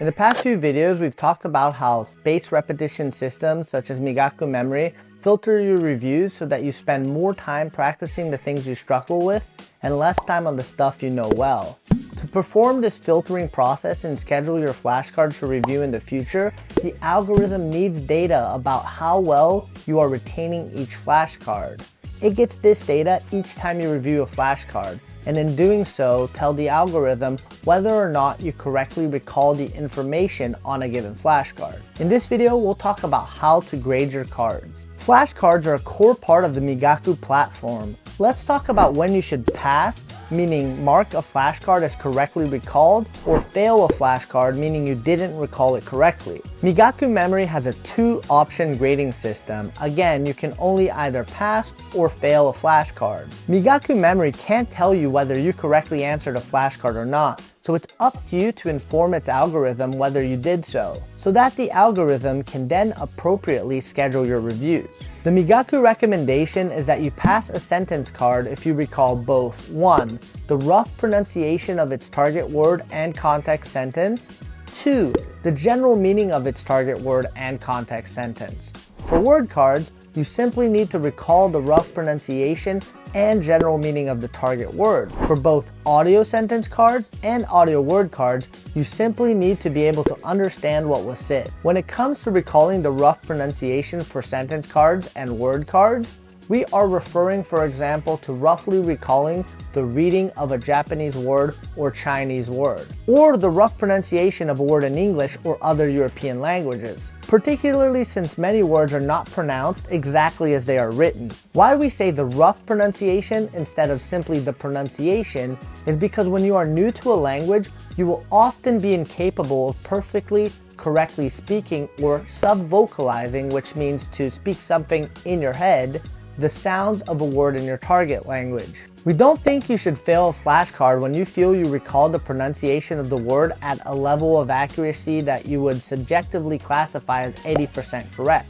In the past few videos, we've talked about how spaced repetition systems such as Migaku Memory filter your reviews so that you spend more time practicing the things you struggle with and less time on the stuff you know well. To perform this filtering process and schedule your flashcards for review in the future, the algorithm needs data about how well you are retaining each flashcard. It gets this data each time you review a flashcard, and in doing so, tell the algorithm whether or not you correctly recall the information on a given flashcard. In this video, we'll talk about how to grade your cards. Flashcards are a core part of the Migaku platform. Let's talk about when you should pass, meaning mark a flashcard as correctly recalled, or fail a flashcard, meaning you didn't recall it correctly. Migaku Memory has a 2-option grading system. Again, you can only either pass or fail a flashcard. Migaku Memory can't tell you whether you correctly answered a flashcard or not, so it's up to you to inform its algorithm whether you did so that the algorithm can then appropriately schedule your reviews. The Migaku recommendation is that you pass a sentence card if you recall both 1. The rough pronunciation of its target word and context sentence, 2. The general meaning of its target word and context sentence. For word cards, you simply need to recall the rough pronunciation and general meaning of the target word. For both audio sentence cards and audio word cards, you simply need to be able to understand what was said. When it comes to recalling the rough pronunciation for sentence cards and word cards, we are referring, for example, to roughly recalling the reading of a Japanese word or Chinese word, or the rough pronunciation of a word in English or other European languages, particularly since many words are not pronounced exactly as they are written. Why we say the rough pronunciation instead of simply the pronunciation is because when you are new to a language, you will often be incapable of perfectly correctly speaking or sub-vocalizing, which means to speak something in your head, the sounds of a word in your target language. We don't think you should fail a flashcard when you feel you recall the pronunciation of the word at a level of accuracy that you would subjectively classify as 80% correct.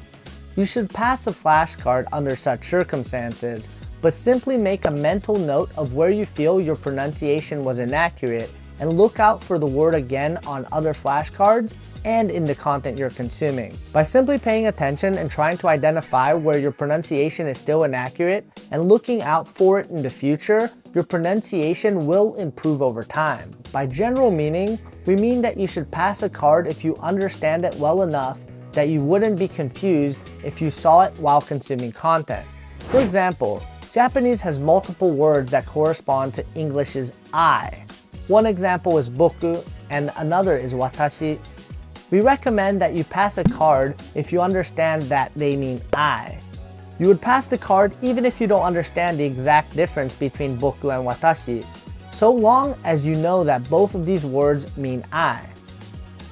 You should pass a flashcard under such circumstances, but simply make a mental note of where you feel your pronunciation was inaccurate and look out for the word again on other flashcards and in the content you're consuming. By simply paying attention and trying to identify where your pronunciation is still inaccurate and looking out for it in the future, your pronunciation will improve over time. By general meaning, we mean that you should pass a card if you understand it well enough that you wouldn't be confused if you saw it while consuming content. For example, Japanese has multiple words that correspond to English's I. One example is boku and another is watashi. We recommend that you pass a card if you understand that they mean I. You would pass the card even if you don't understand the exact difference between boku and watashi, so long as you know that both of these words mean I.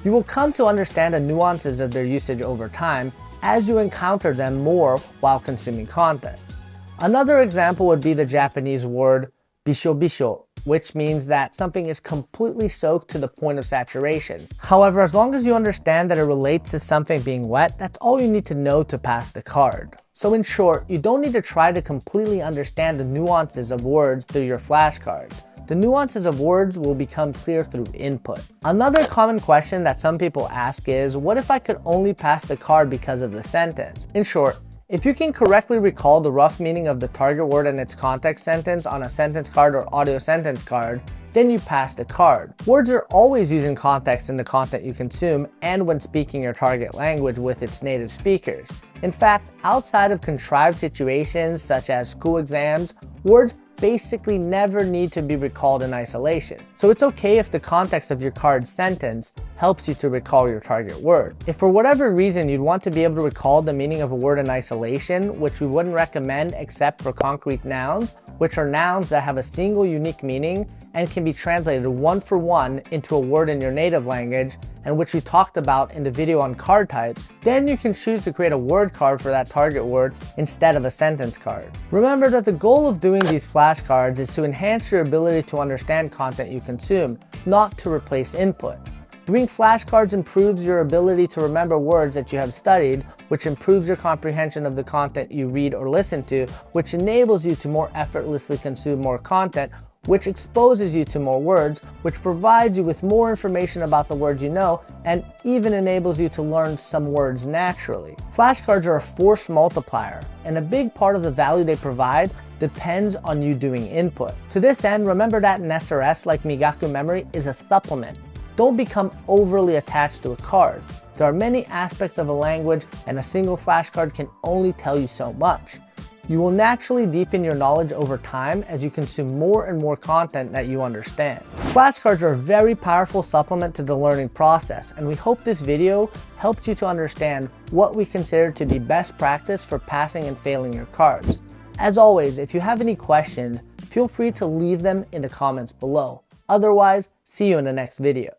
You will come to understand the nuances of their usage over time as you encounter them more while consuming content. Another example would be the Japanese word bisho bisho, which means that something is completely soaked to the point of saturation. However, as long as you understand that it relates to something being wet, that's all you need to know to pass the card. So in short, you don't need to try to completely understand the nuances of words through your flashcards. The nuances of words will become clear through input. Another common question that some people ask is, what if I could only pass the card because of the sentence? In short, if you can correctly recall the rough meaning of the target word and its context sentence on a sentence card or audio sentence card, then you pass the card. Words are always used in context in the content you consume and when speaking your target language with its native speakers. In fact, outside of contrived situations such as school exams, words basically never need to be recalled in isolation. So it's okay if the context of your card sentence helps you to recall your target word. If for whatever reason you'd want to be able to recall the meaning of a word in isolation, which we wouldn't recommend except for concrete nouns, which are nouns that have a single unique meaning and can be translated one for one into a word in your native language, and which we talked about in the video on card types, then you can choose to create a word card for that target word instead of a sentence card. Remember that the goal of doing these flashcards is to enhance your ability to understand content you consume, not to replace input. Doing flashcards improves your ability to remember words that you have studied, which improves your comprehension of the content you read or listen to, which enables you to more effortlessly consume more content, which exposes you to more words, which provides you with more information about the words you know, and even enables you to learn some words naturally. Flashcards are a force multiplier, and a big part of the value they provide depends on you doing input. To this end, remember that an SRS like Migaku Memory is a supplement. Don't become overly attached to a card. There are many aspects of a language, and a single flashcard can only tell you so much. You will naturally deepen your knowledge over time as you consume more and more content that you understand. Flashcards are a very powerful supplement to the learning process, and we hope this video helped you to understand what we consider to be best practice for passing and failing your cards. As always, if you have any questions, feel free to leave them in the comments below. Otherwise, see you in the next video.